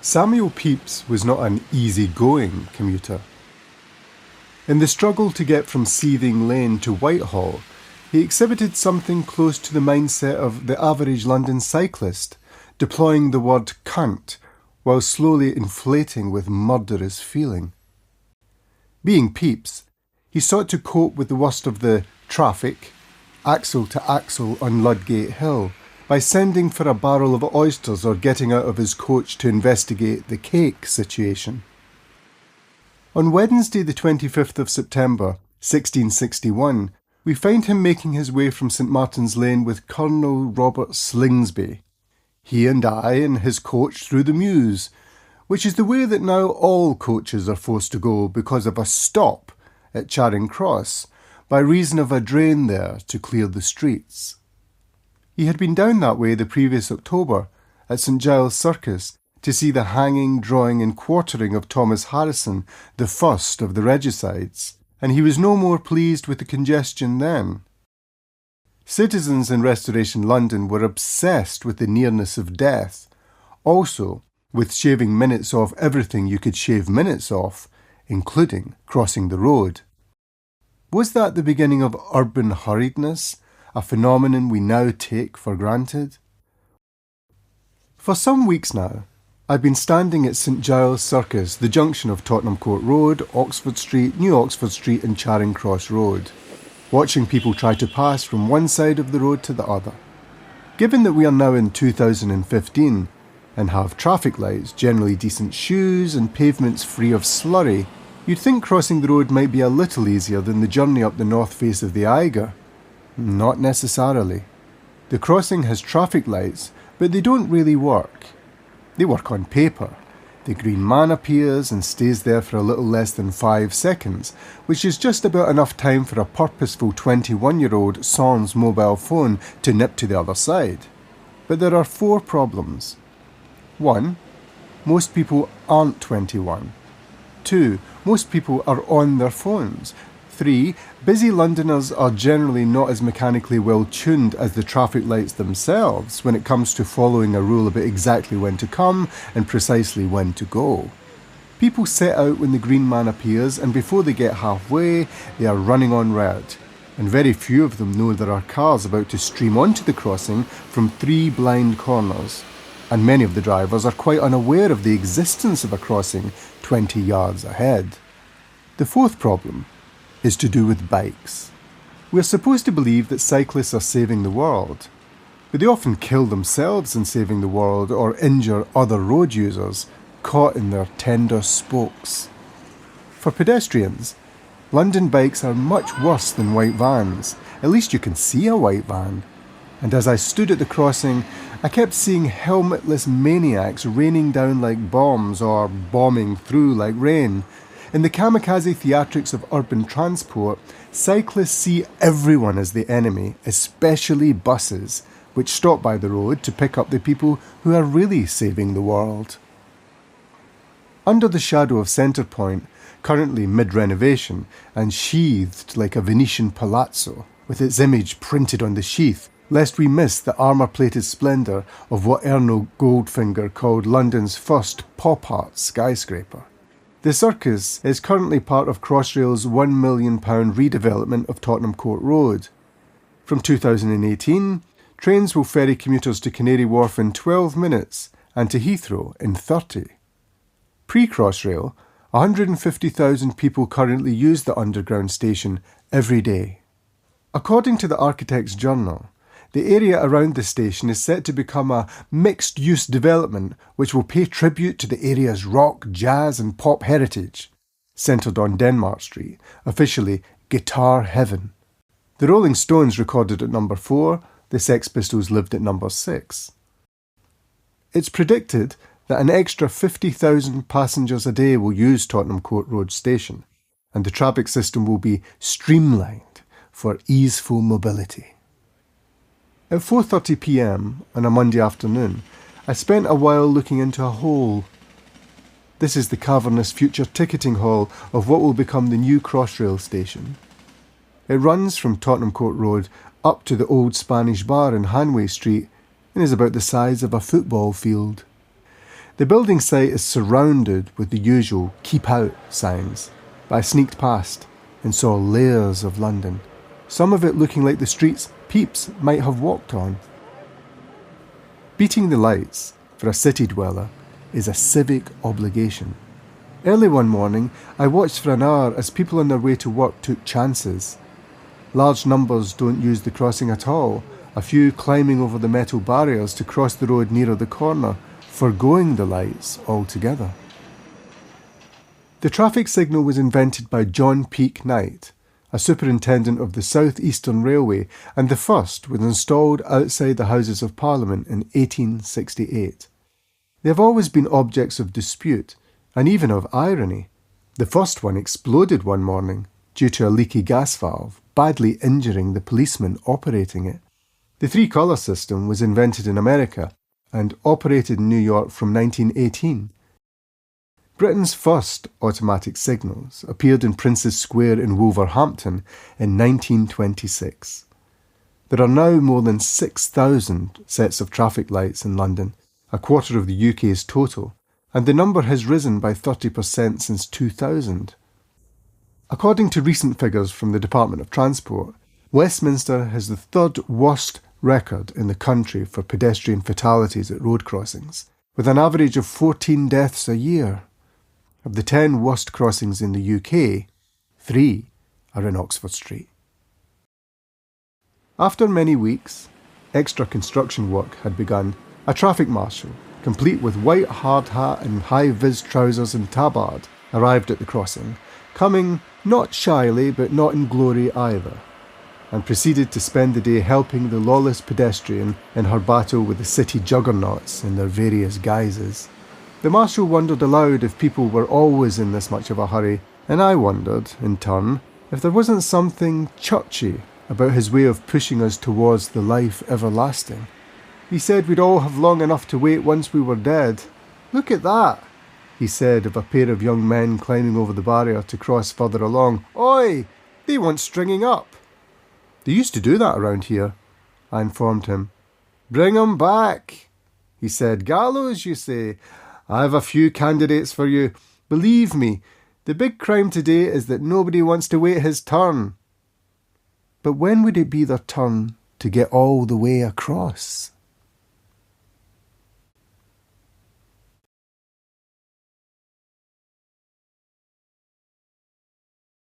Samuel Pepys was not an easy-going commuter. In the struggle to get from Seething Lane to Whitehall, he exhibited something close to the mindset of the average London cyclist, deploying the word cunt while slowly inflating with murderous feeling. Being Pepys, he sought to cope with the worst of the traffic, axle to axle on Ludgate Hill, by sending for a barrel of oysters or getting out of his coach to investigate the cake situation. On Wednesday the 25th of September, 1661, we find him making his way from St Martin's Lane with Colonel Robert Slingsby. He and I in his coach through the Mews, which is the way that now all coaches are forced to go because of a stop at Charing Cross, by reason of a drain there to clear the streets. He had been down that way the previous October at St Giles Circus to see the hanging, drawing and quartering of Thomas Harrison, the first of the regicides, and he was no more pleased with the congestion then. Citizens in Restoration London were obsessed with the nearness of death, also with shaving minutes off everything you could shave minutes off, including crossing the road. Was that the beginning of urban hurriedness, a phenomenon we now take for granted? For some weeks now, I've been standing at St Giles Circus, the junction of Tottenham Court Road, Oxford Street, New Oxford Street and Charing Cross Road, watching people try to pass from one side of the road to the other. Given that we are now in 2015 and have traffic lights, generally decent shoes and pavements free of slurry, you'd think crossing the road might be a little easier than the journey up the north face of the Eiger. Not necessarily. The crossing has traffic lights, but they don't really work. They work on paper. The green man appears and stays there for a little less than 5 seconds, which is just about enough time for a purposeful 21-year-old sans mobile phone to nip to the other side. But there are 4 problems. 1. Most people aren't 21. 2. Most people are on their phones. 3. Busy Londoners are generally not as mechanically well tuned as the traffic lights themselves when it comes to following a rule about exactly when to come and precisely when to go. People set out when the green man appears, and before they get halfway, they are running on red. And very few of them know there are cars about to stream onto the crossing from 3 blind corners. And many of the drivers are quite unaware of the existence of a crossing 20 yards ahead. The 4th problem is to do with bikes. We are supposed to believe that cyclists are saving the world, but they often kill themselves in saving the world or injure other road users caught in their tender spokes. For pedestrians, London bikes are much worse than white vans. At least you can see a white van. And as I stood at the crossing, I kept seeing helmetless maniacs raining down like bombs or bombing through like rain. In the kamikaze theatrics of urban transport, cyclists see everyone as the enemy, especially buses, which stop by the road to pick up the people who are really saving the world. Under the shadow of Centre Point, currently mid-renovation and sheathed like a Venetian palazzo, with its image printed on the sheath, lest we miss the armour-plated splendour of what Erno Goldfinger called London's first pop-art skyscraper. The circus is currently part of Crossrail's £1 million redevelopment of Tottenham Court Road. From 2018, trains will ferry commuters to Canary Wharf in 12 minutes and to Heathrow in 30. Pre-Crossrail, 150,000 people currently use the underground station every day. According to the Architect's Journal, the area around the station is set to become a mixed-use development which will pay tribute to the area's rock, jazz and pop heritage, centred on Denmark Street, officially Guitar Heaven. The Rolling Stones recorded at number 4, the Sex Pistols lived at number 6. It's predicted that an extra 50,000 passengers a day will use Tottenham Court Road station, and the traffic system will be streamlined for easeful mobility. At 4:30 p.m. on a Monday afternoon, I spent a while looking into a hole. This is the cavernous future ticketing hall of what will become the new Crossrail station. It runs from Tottenham Court Road up to the old Spanish bar in Hanway Street and is about the size of a football field. The building site is surrounded with the usual "keep out" signs, but I sneaked past and saw layers of London, some of it looking like the streets Pepys might have walked on. Beating the lights, for a city dweller, is a civic obligation. Early one morning, I watched for an hour as people on their way to work took chances. Large numbers don't use the crossing at all, a few climbing over the metal barriers to cross the road nearer the corner, forgoing the lights altogether. The traffic signal was invented by John Peake Knight, a superintendent of the South Eastern Railway, and the first was installed outside the Houses of Parliament in 1868. They have always been objects of dispute, and even of irony. The first one exploded one morning due to a leaky gas valve, badly injuring the policeman operating it. The three-colour system was invented in America and operated in New York from 1918. Britain's first automatic signals appeared in Prince's Square in Wolverhampton in 1926. There are now more than 6,000 sets of traffic lights in London, a quarter of the UK's total, and the number has risen by 30% since 2000. According to recent figures from the Department of Transport, Westminster has the third worst record in the country for pedestrian fatalities at road crossings, with an average of 14 deaths a year. Of the 10 worst crossings in the UK, 3 are in Oxford Street. After many weeks, extra construction work had begun. A traffic marshal, complete with white hard hat and high-vis trousers and tabard, arrived at the crossing, coming not shyly but not in glory either, and proceeded to spend the day helping the lawless pedestrian in her battle with the city juggernauts in their various guises. The marshal wondered aloud if people were always in this much of a hurry, and I wondered, in turn, if there wasn't something churchy about his way of pushing us towards the life everlasting. He said we'd all have long enough to wait once we were dead. "Look at that," he said of a pair of young men climbing over the barrier to cross further along. "Oi, they want stringing up." "They used to do that around here," I informed him. "Bring 'em back," he said. "Gallows, you say? I've a few candidates for you. Believe me, the big crime today is that nobody wants to wait his turn." But when would it be their turn to get all the way across?